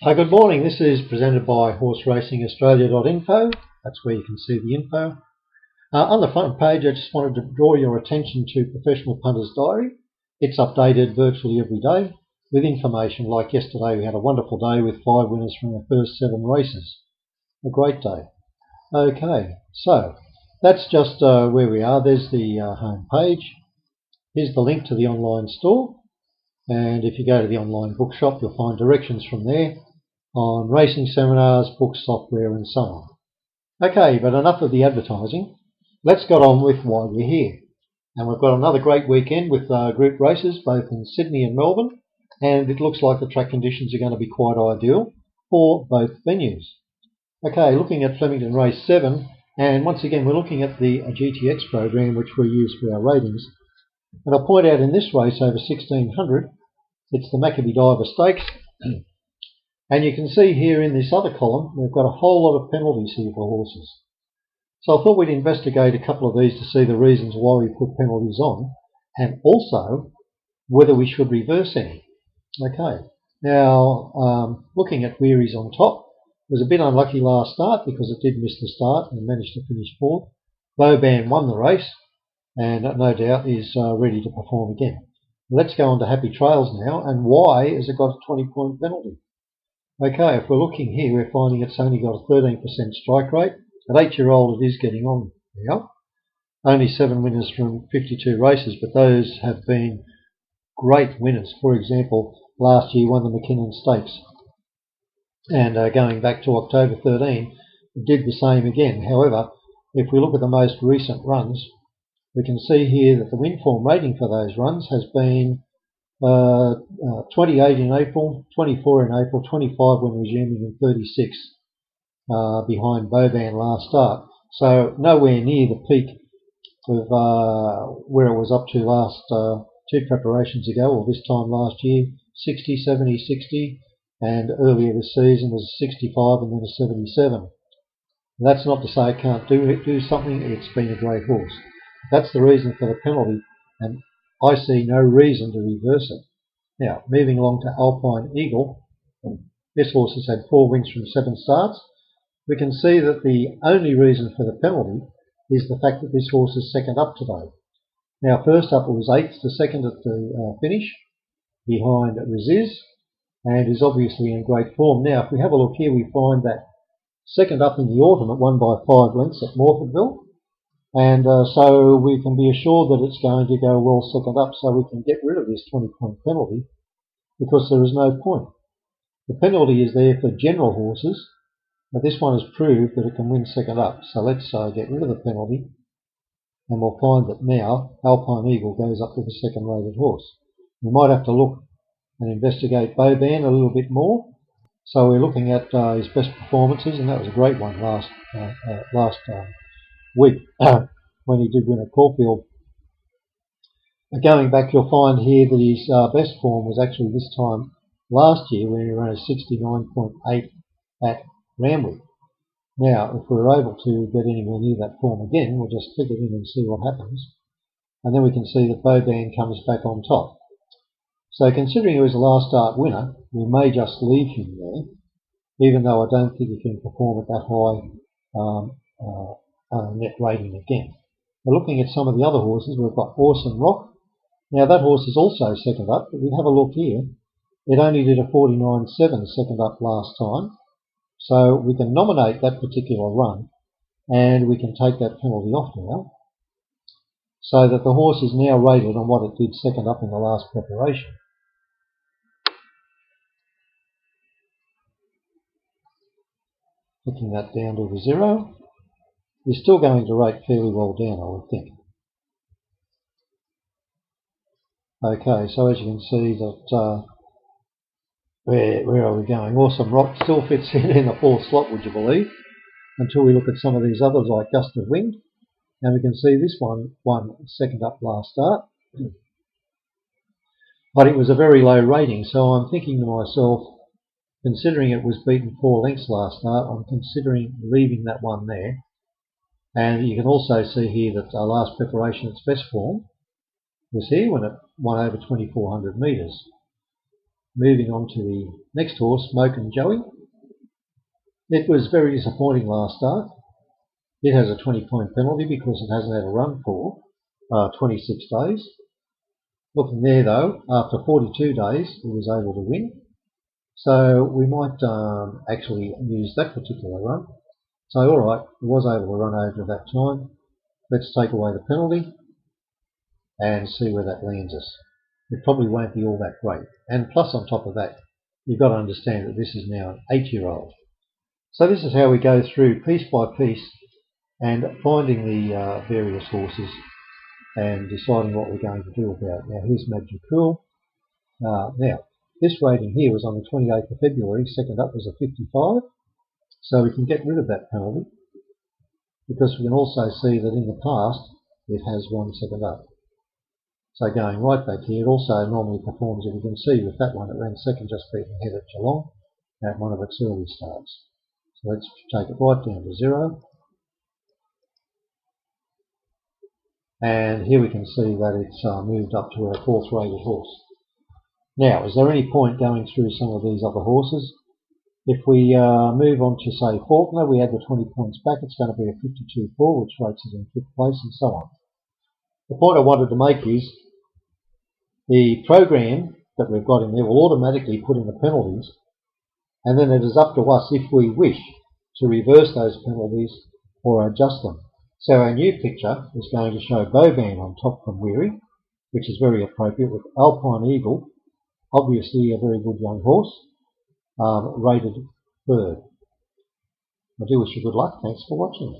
Good morning. This is presented by horseracingaustralia.info. That's where you can see the info. On the front page, I just wanted to draw your attention to Professional Punter's Diary. It's updated virtually every day with information. Like yesterday, we had a wonderful day with 5 winners from the first 7 races. A great day. Okay, so that's just where we are. There's the home page. Here's the link to the online store. And if you go to the online bookshop, you'll find directions from there on racing seminars, books, software, and so on. Okay, but enough of the advertising. Let's get on with why we're here. And we've got another great weekend with group races, both in Sydney and Melbourne, and it looks like the track conditions are going to be quite ideal for both venues. Okay, looking at Flemington Race 7, and once again we're looking at the GTX program which we use for our ratings. And I'll point out in this race over 1600, it's the Maccabee Diver Stakes. And you can see here in this other column, we've got a whole lot of penalties here for horses. So I thought we'd investigate a couple of these to see the reasons why we put penalties on, and also whether we should reverse any. Okay, now looking at Weary's on top, was a bit unlucky last start because it did miss the start and managed to finish 4th. Boban won the race and no doubt is ready to perform again. Let's go on to Happy Trails now, and why has it got a 20-point penalty? Okay, if we're looking here, we're finding it's only got a 13% strike rate. At 8-year-old, it is getting on now. Only 7 winners from 52 races, but those have been great winners. For example, last year won the McKinnon Stakes. And going back to October 13, it did the same again. However, if we look at the most recent runs, we can see here that the win form rating for those runs has been 28 in April, 24 in April, 25 when resuming, and 36 behind Boban last start. So nowhere near the peak of where it was up to last 2 preparations ago, or this time last year, 60, 70, 60, and earlier this season was a 65 and then a 77. That's not to say it can't do something. It's been a great horse. That's the reason for the penalty, and I see no reason to reverse it. Now, moving along to Alpine Eagle, this horse has had 4 wins from 7 starts. We can see that the only reason for the penalty is the fact that this horse is second up today. Now, first up it was 8th to 2nd at the finish, behind Raziz, and is obviously in great form. Now, if we have a look here, we find that second up in the autumn it won by 5 lengths at Morfordville. And so we can be assured that it's going to go well second up, so we can get rid of this 20-point penalty because there is no point. The penalty is there for general horses, but this one has proved that it can win second up. So let's get rid of the penalty, and we'll find that now Alpine Eagle goes up to the second rated horse. We might have to look and investigate Boban a little bit more. So we're looking at his best performances, and that was a great one last week when he did win at Caulfield. Going back, you'll find here that his best form was actually this time last year when he ran a 69.8 at Randwick. Now, if we're able to get anywhere near that form again, we'll just click it in and see what happens. And then we can see that Boban comes back on top. So considering he was a last start winner, we may just leave him there, even though I don't think he can perform at that high net rating again. We're looking at some of the other horses. We've got Orson Rock. Now that horse is also second up, but we have a look here. It only did a 49.7 second up last time. So we can nominate that particular run and we can take that penalty off now, so that the horse is now rated on what it did second up in the last preparation. Putting that down to the 0. You're still going to rate fairly well down, I would think. Okay, so as you can see that where are we going? Awesome Rock still fits in the 4th slot, would you believe? Until we look at some of these others like Gust of Wind, and we can see this one won second up last start. But it was a very low rating, so I'm thinking to myself, considering it was beaten 4 lengths last start, I'm considering leaving that one there. And you can also see here that last preparation, its best form was here when it won over 2,400 metres. Moving on to the next horse, Smoke and Joey. It was very disappointing last start. It has a 20-point penalty because it hasn't had a run for 26 days. Looking there though, after 42 days it was able to win. So we might actually use that particular run. So alright, it was able to run over that time. Let's take away the penalty and see where that lands us. It probably won't be all that great. And plus on top of that, you've got to understand that this is now an 8-year-old. So this is how we go through piece by piece and finding the various horses and deciding what we're going to do about it. Now here's Magic Cool. Now, this rating here was on the 28th of February, second up was a 55, so we can get rid of that penalty because we can also see that in the past it has won second up. So going right back here, it also normally performs, if you can see with that one, it ran second just beating ahead at Geelong at one of its early starts. So let's take it right down to 0. And here we can see that it's moved up to a 4th rated horse. Now, is there any point going through some of these other horses? If we move on to, say, Faulkner, we add the 20 points back, it's going to be a 52-4, which rates it in 5th place, and so on. The point I wanted to make is the program that we've got in there will automatically put in the penalties, and then it is up to us, if we wish, to reverse those penalties or adjust them. So our new picture is going to show Boban on top from Weary, which is very appropriate, with Alpine Eagle, obviously a very good young horse, rated 3rd. I do wish you good luck. Thanks for watching.